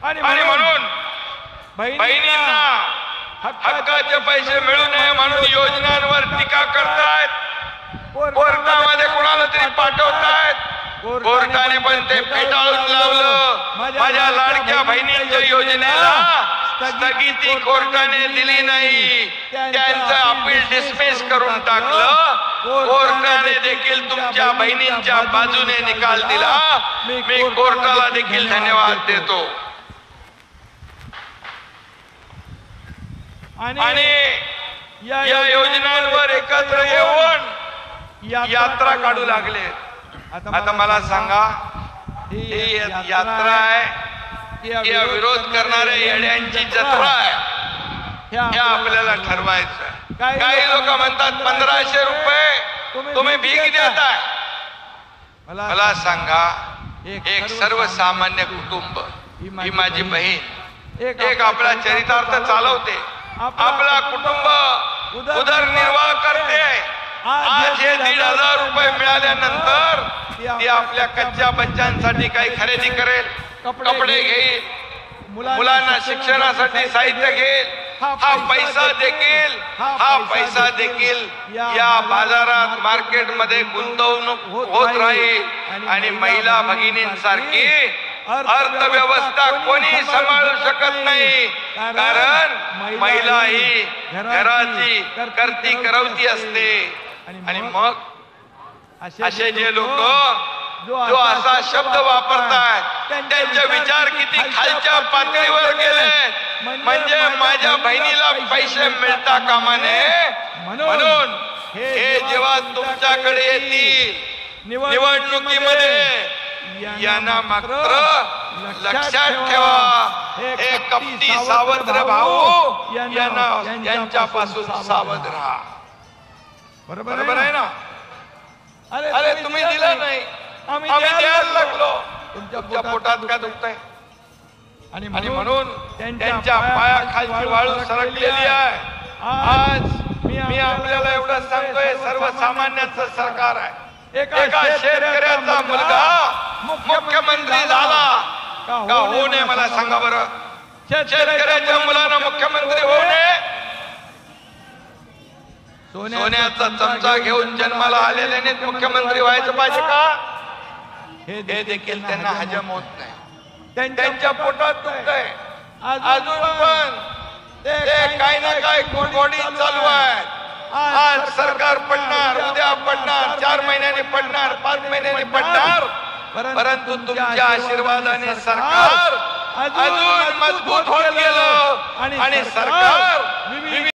आणि म्हणून बहिणींना हक्काचे पैसे मिळू नये म्हणून योजनांवर टीका करतायत, कोर्टामध्ये कोणाला तरी पाठवतायत, कोर्टाने पण ते फेटाळून लावलं। माझ्या लाडक्या बहिणींच्या योजनेला स्थगिती कोर्टाने दिली नाही, त्यांचं अपील डिसमिस करून टाकलं। कोर्टाने देखील तुमच्या बहिणींच्या बाजूने निकाल दिला। मी कोर्टाला देखील धन्यवाद देतो। आणि या योजनांवर एकत्र येऊन यात्रा काढू लागले। आता मला सांगा, ही यात्रा आहे या विरोध करणाऱ्या येड्यांची जत्रा आहे, हे आपल्याला ठरवायचं आहे। काही लोक म्हणतात 1500 रुपये तुम्ही भीक देताय। मला सांगा, एक सर्वसामान्य कुटुंब, ही माझी बहीण एक आपला चरितार्थ चालवते, आपला कुटुंब उदरनिर्वाह करते। आज हे 1500 रुपये मिळाल्यानंतर ती आपल्या कच्च्या बच्चांसाठी काही खरेदी करेल, कपडे घेईल, मुलांना शिक्षणासाठी साहित्य घेईल। हा पैसा देखील या बाजारात मार्केटमध्ये गुंतवणूक होत राहील आणि महिला भगिनींसारखी अर्थव्यवस्था कोणी सांभाळू शकत नाही, कारण महिला ही घराची करती करवती असते। आणि मग असे जे लोक जो असा शब्द वापरतात त्यांचे विचार किती खालच्या पातळीवर गेले, म्हणजे माझ्या बहिणीला पैसे मिळता कामा नये म्हणून हे जेव्हा तुमच्याकडे येतील निवडणुकीमध्ये, यांना मात्र लक्षात ठेवा, हे कपटी सावत्र भाऊ यांच्यापासून सावध राहा। बरोबर आहे ना? अरे तुम्ही दिलं नाही, आम्ही द्यायला लागलो, तुमच्या पोटात काय दुखतंय? आणि म्हणून त्यांच्या पायाखालची वाळू सरकलेली आहे। आज मी आपल्याला एवढं सांगतोय, सर्वसामान्यांचं सरकार आहे। एका शेतकऱ्याचा मुलगा मुख्यमंत्री झाला का होऊ नये? मला सांगा बरं, शेतकऱ्याच्या मुलांना मुख्यमंत्री होऊ नये? सोन्याचा चमचा घेऊन जन्माला आलेल्याने मुख्यमंत्री व्हायचं पाहिजे का? हे देखील त्यांना हजम होत नाही, त्यांच्या पोटात दुखतंय। अजून पण ते काही ना काही गोडी चालू आहे। आज सरकार पडणार, उद्या पडणार, 4 महिन्यांनी पडणार, 5 महिन्यांनी पडणार, परंतु तुमच्या आशीर्वादाने सरकार अजून मजबूत होत गेलं आणि सरकार